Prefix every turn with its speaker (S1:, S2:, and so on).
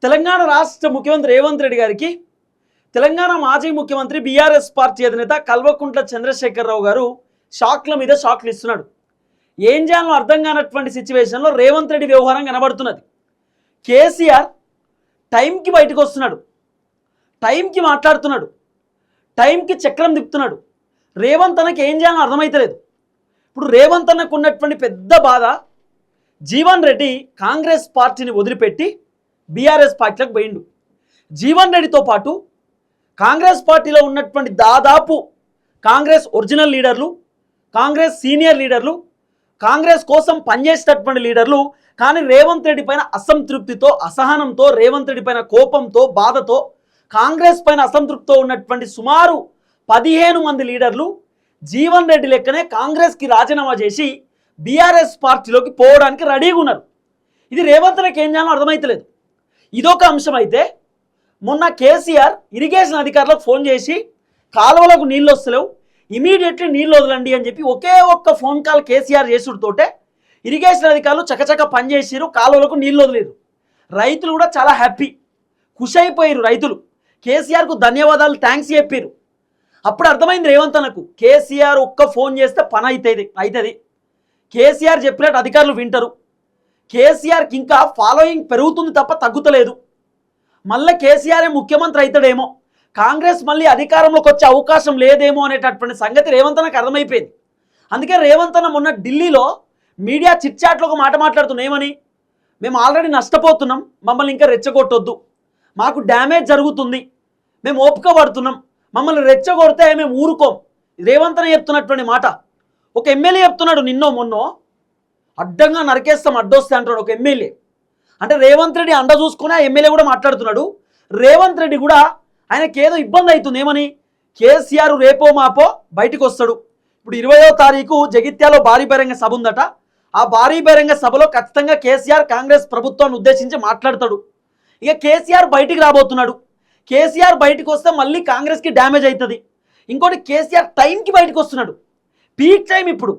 S1: తెలంగాణ రాష్ట్ర ముఖ్యమంత్రి రేవంత్ రెడ్డి గారికి తెలంగాణ మాజీ ముఖ్యమంత్రి బీఆర్ఎస్ పార్టీ అధినేత కల్వకుంట్ల చంద్రశేఖరరావు గారు షాక్ల మీద షాక్లు ఇస్తున్నాడు. ఏం చేయాలో అర్థం కానటువంటి సిచ్యువేషన్లో రేవంత్ రెడ్డి వ్యవహారం కనబడుతున్నది. కేసీఆర్ టైంకి బయటకు వస్తున్నాడు, టైంకి మాట్లాడుతున్నాడు, టైంకి చక్రం తిప్పుతున్నాడు. రేవంత్ అన్నకి ఏం చేయాలో అర్థమైతలేదు. ఇప్పుడు రేవంత్ అన్నకు ఉన్నటువంటి పెద్ద బాధ, జీవన్ రెడ్డి కాంగ్రెస్ పార్టీని వదిలిపెట్టి బీఆర్ఎస్ పార్టీలకు పోయిండు. జీవన్ రెడ్డితో పాటు కాంగ్రెస్ పార్టీలో ఉన్నటువంటి దాదాపు కాంగ్రెస్ ఒరిజినల్ లీడర్లు, కాంగ్రెస్ సీనియర్ లీడర్లు, కాంగ్రెస్ కోసం పనిచేసేటటువంటి లీడర్లు, కానీ రేవంత్ రెడ్డి పైన అసంతృప్తితో, అసహనంతో, రేవంత్ రెడ్డి పైన కోపంతో, బాధతో, కాంగ్రెస్ పైన అసంతృప్తితో ఉన్నటువంటి సుమారు 15 మంది లీడర్లు జీవన్ రెడ్డి లెక్కనే కాంగ్రెస్కి రాజీనామా చేసి బీఆర్ఎస్ పార్టీలోకి పోవడానికి రెడీగా ఉన్నారు. ఇది రేవంత్ రెడ్డికి ఏం చేయాలో అర్థమైతలేదు. ఇదొక అంశం అయితే, మొన్న కేసీఆర్ ఇరిగేషన్ అధికారులకు ఫోన్ చేసి కాలువలకు నీళ్ళు వస్తలేవు, ఇమీడియట్లీ నీళ్ళు వదలండి అని చెప్పి ఒకే ఒక్క ఫోన్ కాల్ కేసీఆర్ చేసుడుతోటే ఇరిగేషన్ అధికారులు చకచక పనిచేసిరు, కాలువలకు నీళ్ళు వదిలేరు. రైతులు కూడా చాలా హ్యాపీ, ఖుషి అయిపోయారు. రైతులు కేసీఆర్కు ధన్యవాదాలు, థ్యాంక్స్ చెప్పారు. అప్పుడు అర్థమైంది రేవంత్ అన్నకు, కేసీఆర్ ఒక్క ఫోన్ చేస్తే పని అవుతుంది. కేసీఆర్ చెప్పినట్టు అధికారులు వింటారు. కేసీఆర్కి ఇంకా ఫాలోయింగ్ పెరుగుతుంది తప్ప తగ్గుతలేదు. మళ్ళీ కేసీఆరే ముఖ్యమంత్రి అవుతాడేమో, కాంగ్రెస్ మళ్ళీ అధికారంలోకి వచ్చే అవకాశం లేదేమో అనేటటువంటి సంగతి రేవంత్ అన్నకు అర్థమైపోయింది. అందుకే రేవంత్ అన్న మొన్న ఢిల్లీలో మీడియా చిట్చాట్లో ఒక మాట మాట్లాడుతున్నాం. ఏమని? మేము ఆల్రెడీ నష్టపోతున్నాం, మమ్మల్ని ఇంకా రెచ్చగొట్టొద్దు, మాకు డ్యామేజ్ జరుగుతుంది, మేము ఓపిక పడుతున్నాం, మమ్మల్ని రెచ్చగొడితే మేము ఊరుకోం. రేవంత్ అన్న చెప్తున్నటువంటి మాట. ఒక ఎమ్మెల్యే చెప్తున్నాడు, నిన్నో మొన్నో అడ్డంగా నరికేస్తాం అడ్డొస్తే అంటున్నాడు ఒక ఎమ్మెల్యే. అంటే రేవంత్ రెడ్డి అండ చూసుకుని ఆ ఎమ్మెల్యే కూడా మాట్లాడుతున్నాడు. రేవంత్ రెడ్డి కూడా ఆయనకి ఏదో ఇబ్బంది అవుతుంది. ఏమని? కేసీఆర్ రేపో మాపో బయటకు వస్తాడు. ఇప్పుడు 20వ తారీఖు జగిత్యాలో భారీ బహిరంగ సభ ఉందట. ఆ భారీ బహిరంగ సభలో ఖచ్చితంగా కేసీఆర్ కాంగ్రెస్ ప్రభుత్వాన్ని ఉద్దేశించి మాట్లాడతాడు. ఇక కేసీఆర్ బయటికి రాబోతున్నాడు. కేసీఆర్ బయటకు వస్తే మళ్ళీ కాంగ్రెస్కి డ్యామేజ్ అవుతుంది. ఇంకోటి, కేసీఆర్ టైంకి బయటకు వస్తున్నాడు, పీక్ టైం ఇప్పుడు.